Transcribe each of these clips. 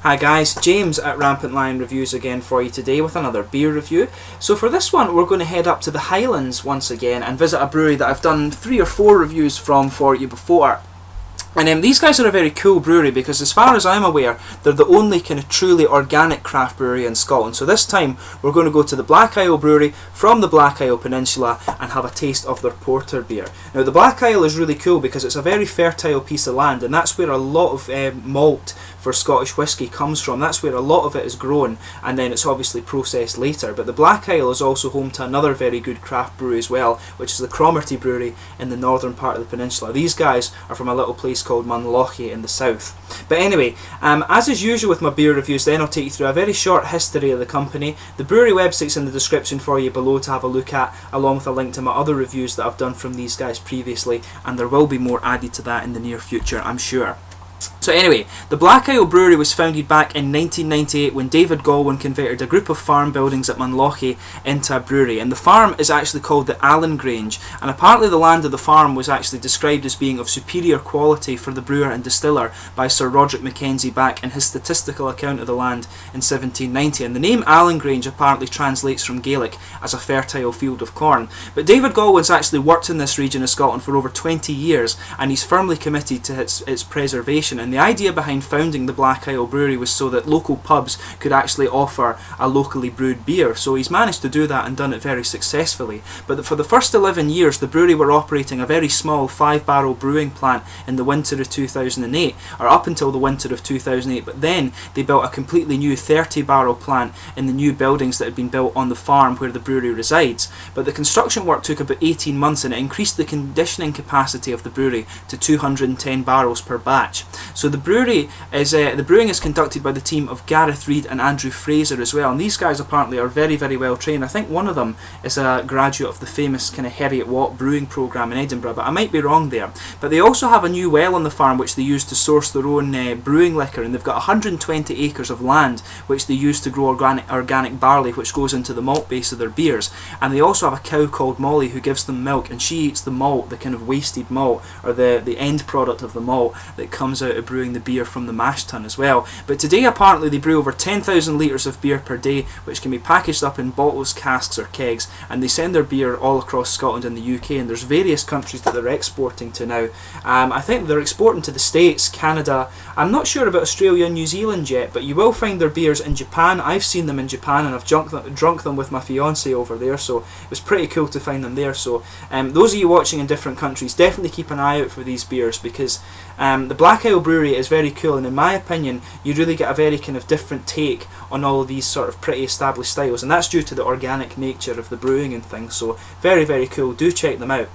Hi guys, James at Rampant Lion Reviews again for you today with another beer review. So for this one we're going to head up to the Highlands once again and visit a brewery that I've done 3 or 4 reviews from for you before. And these guys are a very cool brewery because as far as I'm aware, they're the only kind of truly organic craft brewery in Scotland. So this time we're going to go to the Black Isle Brewery from the Black Isle Peninsula and have a taste of their porter beer. Now the Black Isle is really cool because it's a very fertile piece of land, and that's where a lot of malt for Scottish whisky comes from. That's where a lot of it is grown, and then it's obviously processed later. But the Black Isle is also home to another very good craft brewery as well, which is the Cromarty Brewery in the northern part of the peninsula. These guys are from a little place called Munlochy in the south. But anyway, as is usual with my beer reviews, then I'll take you through a very short history of the company. The brewery website's in the description for you below to have a look at, along with a link to my other reviews that I've done from these guys previously, and there will be more added to that in the near future, I'm sure. So anyway, the Black Isle Brewery was founded back in 1998 when David Galwin converted a group of farm buildings at Munlochy into a brewery, and the farm is actually called the Allen Grange, and apparently the land of the farm was actually described as being of superior quality for the brewer and distiller by Sir Roderick Mackenzie back in his statistical account of the land in 1790, and the name Allen Grange apparently translates from Gaelic as a fertile field of corn. But David Galwin's actually worked in this region of Scotland for over 20 years, and he's firmly committed to its preservation. And the idea behind founding the Black Isle Brewery was so that local pubs could actually offer a locally brewed beer. So he's managed to do that and done it very successfully. But for the first 11 years the brewery were operating a very small 5-barrel brewing plant in the winter of 2008, or up until the winter of 2008, but then they built a completely new 30-barrel plant in the new buildings that had been built on the farm where the brewery resides. But the construction work took about 18 months and it increased the conditioning capacity of the brewery to 210 barrels per batch. So the brewing is conducted by the team of Gareth Reid and Andrew Fraser as well, and these guys apparently are very, very well trained. I think one of them is a graduate of the famous kind of Heriot Watt brewing programme in Edinburgh, but I might be wrong there. But they also have a new well on the farm which they use to source their own brewing liquor, and they've got 120 acres of land which they use to grow organic barley which goes into the malt base of their beers. And they also have a cow called Molly who gives them milk, and she eats the malt, the kind of wasted malt, or the end product of the malt that comes out of brewing the beer from the mash tun as well. But today apparently they brew over 10,000 litres of beer per day, which can be packaged up in bottles, casks or kegs, and they send their beer all across Scotland and the UK, and there's various countries that they're exporting to now. I think they're exporting to the States, Canada, I'm not sure about Australia and New Zealand yet, but you will find their beers in Japan. I've seen them in Japan and I've drunk them with my fiance over there, so it was pretty cool to find them there. So those of you watching in different countries, definitely keep an eye out for these beers, because the Black Isle Brewery is very cool, and in my opinion you really get a very kind of different take on all of these sort of pretty established styles, and that's due to the organic nature of the brewing and things. So very, very cool, do check them out.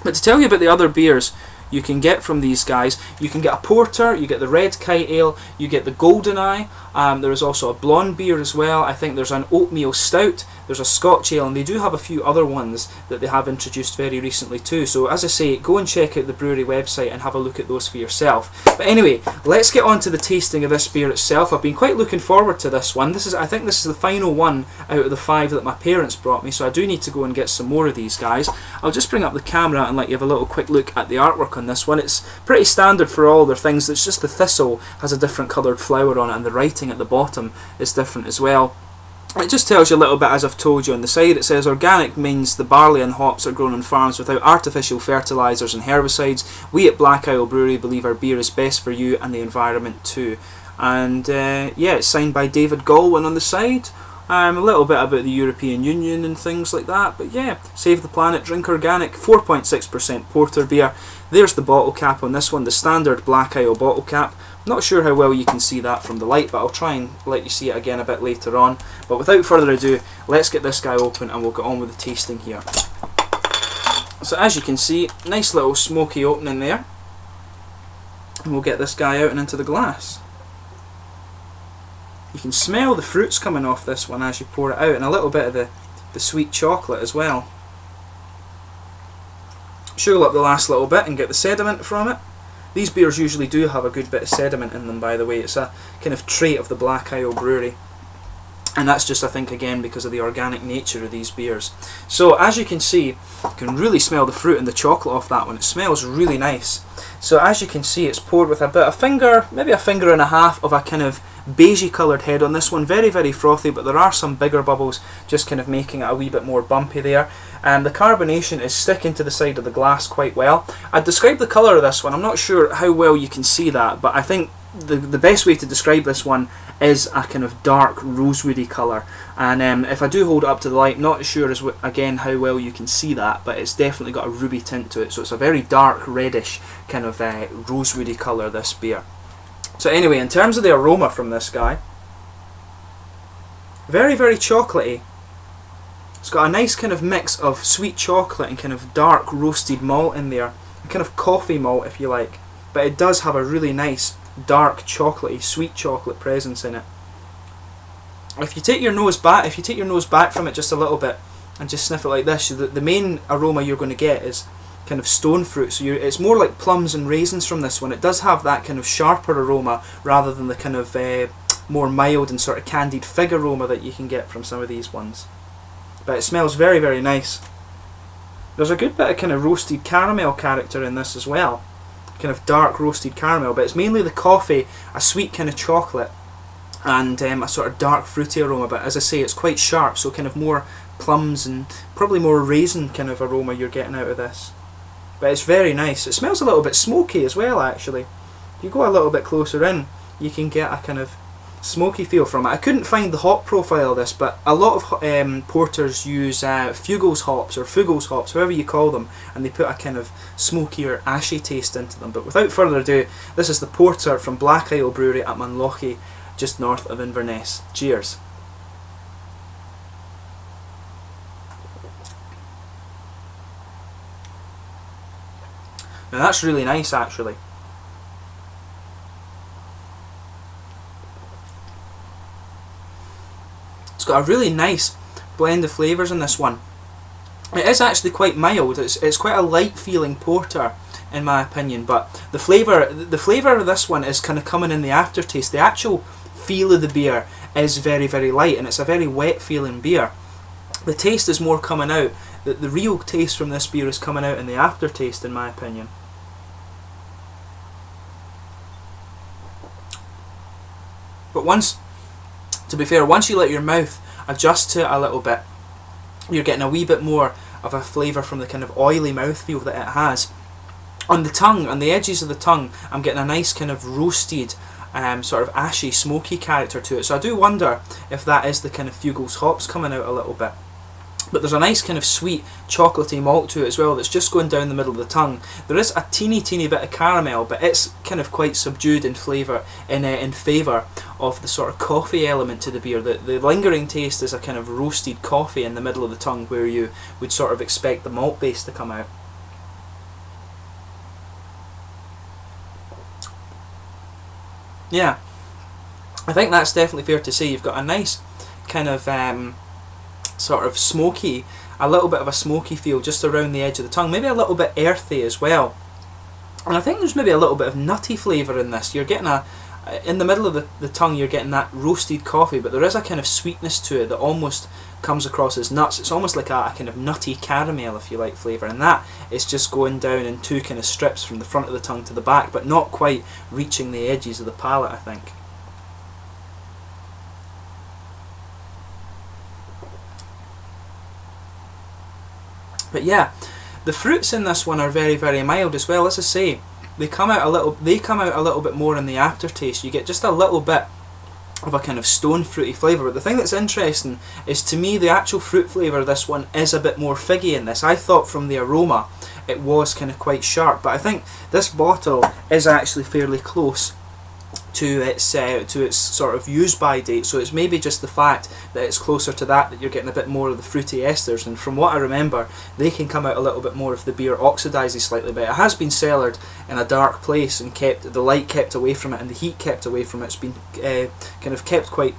But to tell you about the other beers you can get from these guys, you can get a porter, you get the Red Kite Ale, you get the Golden Eye, there is also a blonde beer as well, I think there's an oatmeal stout, there's a Scotch ale, and they do have a few other ones that they have introduced very recently too. So as I say, go and check out the brewery website and have a look at those for yourself. But anyway, let's get on to the tasting of this beer itself. I've been quite looking forward to this one. I think this is the final one out of the 5 that my parents brought me, so I do need to go and get some more of these guys. I'll just bring up the camera and let you have a little quick look at the artwork on this one. It's pretty standard for all their things. It's just the thistle has a different coloured flower on it, and the writing at the bottom is different as well. It just tells you a little bit, as I've told you on the side. It says organic means the barley and hops are grown on farms without artificial fertilisers and herbicides. We at Black Isle Brewery believe our beer is best for you and the environment too. And yeah, it's signed by David Galwin on the side. A little bit about the European Union and things like that, but yeah, save the planet, drink organic, 4.6% porter beer. There's the bottle cap on this one, the standard Black Isle bottle cap. Not sure how well you can see that from the light, but I'll try and let you see it again a bit later on. But without further ado, let's get this guy open and we'll get on with the tasting here. So as you can see, nice little smoky opening there. And we'll get this guy out and into the glass. You can smell the fruits coming off this one as you pour it out, and a little bit of the sweet chocolate as well. Sugar up the last little bit and get the sediment from it. These beers usually do have a good bit of sediment in them, by the way. It's a kind of trait of the Black Isle Brewery. And that's just, I think, again, because of the organic nature of these beers. So as you can see, you can really smell the fruit and the chocolate off that one. It smells really nice. So as you can see, it's poured with about a finger, maybe a finger and a half of a kind of beigey coloured head on this one. Very, very frothy, but there are some bigger bubbles just kind of making it a wee bit more bumpy there. And the carbonation is sticking to the side of the glass quite well. I'd describe the colour of this one. I'm not sure how well you can see that, but I think the best way to describe this one is a kind of dark rosewoody colour. And if I do hold it up to the light, not sure as again how well you can see that, but it's definitely got a ruby tint to it. So it's a very dark reddish kind of rosewoody colour, this beer. So anyway, in terms of the aroma from this guy, very, very chocolatey. It's got a nice kind of mix of sweet chocolate and kind of dark roasted malt in there, a kind of coffee malt if you like, but it does have a really nice dark chocolatey, sweet chocolate presence in it. If you take your nose back from it just a little bit and just sniff it like this, the main aroma you're going to get is kind of stone fruit. So it's more like plums and raisins from this one. It does have that kind of sharper aroma rather than the kind of more mild and sort of candied fig aroma that you can get from some of these ones. But it smells very, very nice. There's a good bit of kind of roasted caramel character in this as well. Kind of dark roasted caramel, but it's mainly the coffee, a sweet kind of chocolate, and a sort of dark fruity aroma. But as I say, it's quite sharp, so kind of more plums and probably more raisin kind of aroma you're getting out of this. But it's very nice. It smells a little bit smoky as well, actually. If you go a little bit closer in, you can get a kind of smoky feel from it. I couldn't find the hop profile of this, but a lot of porters use Fuggles hops or Fuggles hops, however you call them, and they put a kind of smoky or ashy taste into them. But without further ado, this is the porter from Black Isle Brewery at Munlochy, just north of Inverness. Cheers. Now that's really nice, actually. Got a really nice blend of flavours in this one. It is actually quite mild. It's quite a light feeling porter in my opinion, but the flavour of this one is kind of coming in the aftertaste. The actual feel of the beer is very, very light, and it's a very wet feeling beer. The taste is more coming out. The real taste from this beer is coming out in the aftertaste, in my opinion. But to be fair, once you let your mouth adjust to it a little bit, you're getting a wee bit more of a flavour from the kind of oily mouthfeel that it has. On the tongue, on the edges of the tongue, I'm getting a nice kind of roasted, sort of ashy, smoky character to it. So I do wonder if that is the kind of Fuggles hops coming out a little bit. But there's a nice kind of sweet chocolatey malt to it as well that's just going down the middle of the tongue. There is a teeny bit of caramel, but it's kind of quite subdued in flavour, in favour of the sort of coffee element to the beer. The lingering taste is a kind of roasted coffee in the middle of the tongue, where you would sort of expect the malt base to come out. Yeah, I think that's definitely fair to say. You've got a nice kind of sort of smoky, a little bit of a smoky feel just around the edge of the tongue, maybe a little bit earthy as well. And I think there's maybe a little bit of nutty flavour in this. You're getting in the middle of the tongue, you're getting that roasted coffee, but there is a kind of sweetness to it that almost comes across as nuts. It's almost like a kind of nutty caramel, if you like, flavour, and that is just going down in two kind of strips from the front of the tongue to the back, but not quite reaching the edges of the palate, I think. But yeah, the fruits in this one are very, very mild as well. As I say, they come out a little bit more in the aftertaste. You get just a little bit of a kind of stone fruity flavour. But the thing that's interesting is, to me, the actual fruit flavour of this one is a bit more figgy in this. I thought from the aroma it was kind of quite sharp, but I think this bottle is actually fairly close to its sort of use by date, so it's maybe just the fact that it's closer to that you're getting a bit more of the fruity esters, and from what I remember, they can come out a little bit more if the beer oxidises slightly. But it has been cellared in a dark place and the light kept away from it and the heat kept away from it. It's been kind of kept quite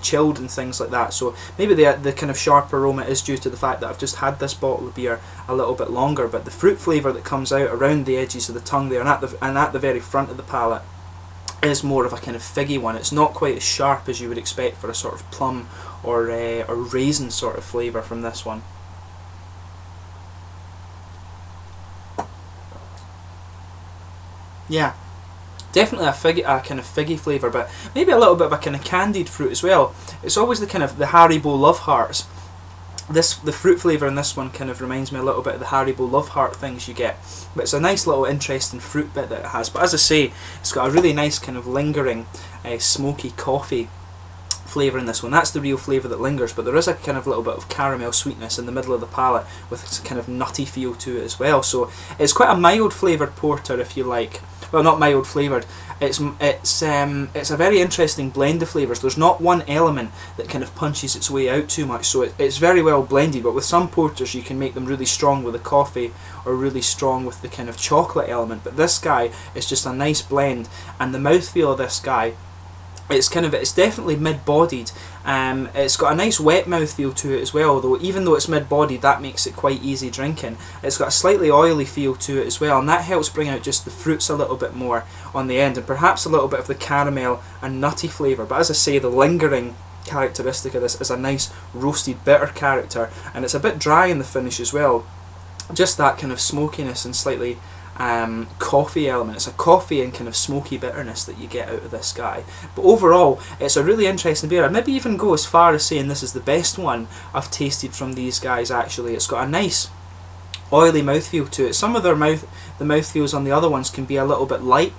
chilled and things like that, so maybe the kind of sharp aroma is due to the fact that I've just had this bottle of beer a little bit longer. But the fruit flavour that comes out around the edges of the tongue there and at the very front of the palate is more of a kind of figgy one. It's not quite as sharp as you would expect for a sort of plum or raisin sort of flavour from this one. Yeah, definitely a kind of figgy flavour, but maybe a little bit of a kind of candied fruit as well. It's always the kind of the Haribo Love Hearts. The fruit flavour in this one kind of reminds me a little bit of the Haribo Love Heart things you get, but it's a nice little interesting fruit bit that it has. But as I say, it's got a really nice kind of lingering smoky coffee flavour in this one. That's the real flavour that lingers, but there is a kind of little bit of caramel sweetness in the middle of the palate with a kind of nutty feel to it as well. So it's quite a mild flavoured porter, if you like. Well, not mild flavoured. It's a very interesting blend of flavours. There's not one element that kind of punches its way out too much, so it's very well blended. But with some porters you can make them really strong with the coffee or really strong with the kind of chocolate element. But this guy is just a nice blend, and the mouthfeel of this guy, it's definitely mid-bodied. It's got a nice wet mouthfeel to it as well, though even though it's mid-bodied, that makes it quite easy drinking. It's got a slightly oily feel to it as well, and that helps bring out just the fruits a little bit more on the end, and perhaps a little bit of the caramel and nutty flavour. But as I say, the lingering characteristic of this is a nice roasted bitter character, and it's a bit dry in the finish as well. Just that kind of smokiness and slightly coffee element. It's a coffee and kind of smoky bitterness that you get out of this guy. But overall, it's a really interesting beer. I'd maybe even go as far as saying this is the best one I've tasted from these guys actually. It's got a nice oily mouthfeel to it. Some of the mouthfeels on the other ones can be a little bit light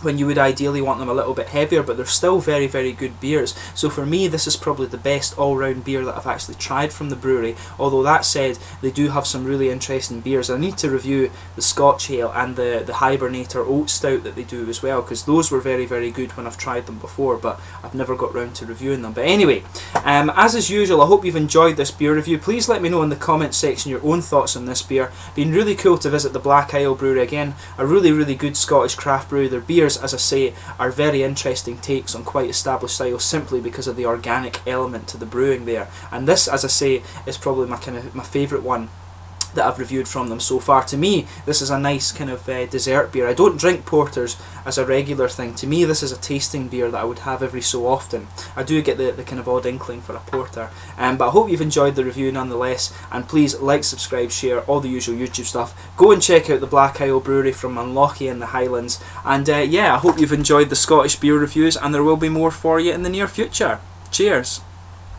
when you would ideally want them a little bit heavier, but they're still very, very good beers. So for me, this is probably the best all-round beer that I've actually tried from the brewery. Although that said, they do have some really interesting beers. I need to review the Scotch Ale and the Hibernator Oat Stout that they do as well, because those were very, very good when I've tried them before, but I've never got round to reviewing them. But anyway, as is usual, I hope you've enjoyed this beer review. Please let me know in the comments section your own thoughts on this beer. Been really cool to visit the Black Isle Brewery again. A really, really good Scottish craft brewery. Their beers, as I say, are very interesting takes on quite established styles simply because of the organic element to the brewing there. And this, as I say, is probably my favourite one that I've reviewed from them so far. To me, this is a nice kind of dessert beer. I don't drink porters as a regular thing. To me, this is a tasting beer that I would have every so often. I do get the kind of odd inkling for a porter. But I hope you've enjoyed the review nonetheless, and please like, subscribe, share, all the usual YouTube stuff. Go and check out the Black Isle Brewery from Munlochy in the Highlands. And yeah, I hope you've enjoyed the Scottish beer reviews, and there will be more for you in the near future. Cheers!